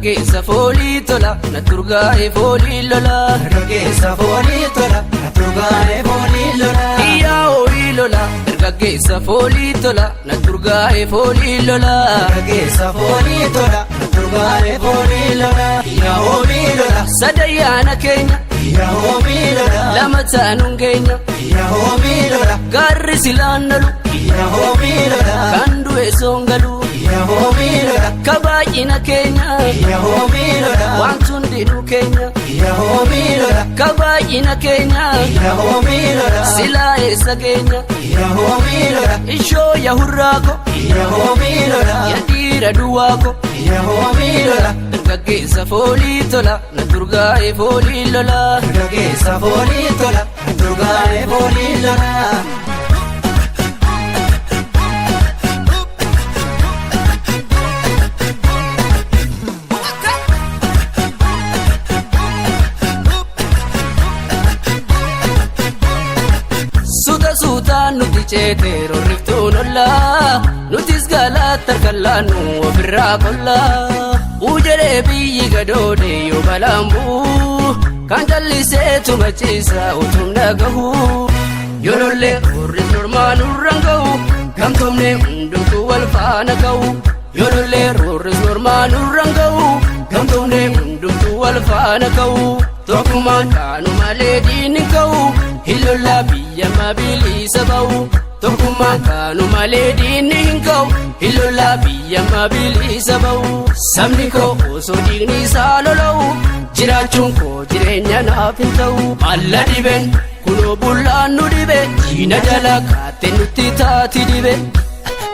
dargaggeessa foolii tola na turgaa'e foolii lola dargaggeessa foolii tola na turgaa'e foolii lola iyyaa horii lola dargaggeessa foolii tola na turgaa'e foolii lola dargaggeessa foolii tola na turgaa'e foolii lola iyyaa horii lola sadayyaana keenya iyyaa horii lola lama taanuun keenya iyyaa horii lola gaarri silaan nalu iyyaa horii lola kan du'e soongalu iyyaa horii lola kabaay'ina keenya iyyaa horii lola wantuun diduu keenya iyyaa horii lola kabaay'ina keenya iyyaa horii lola silaa eessa keenya iyyaa horii lola ishoo yahurraako iyyaa horii lola yadiira duwwaako iyyaa horii lola dargaggeessa foolii tola na turgaa'e foolii lola dargaggeessa foolii tola na turgaa'e foolii lola suutaan nuti ceetee rorriftuun ollaa nutis galaata kallaannu ofirraa qollaa ujedhee biyyi gadoode yoo balaan bu'u kan calliseetu machiisa utuun dhagahu yoo lollee horris normaan nurraan ga'u gamtoomne hundumtuu wal faana ka'u yoo lollee horris normaan nurraan ga'u gamtoomne hundumtuu wal faana ka'u tokkummaan kaanu malee diinni ka'u hillolla biyya mabiliisa ba'u tokkummaan kaanu malee diinni hin ka'u hillolla biyya mabiliisa ba'u sabni koo osoo dhiigni isaa lola'u jiraachuun koo jireenya naaf hin ta'u alla dhibeen kunoo bullaan nu dhibe diina jala kaatte nutti taati dhibe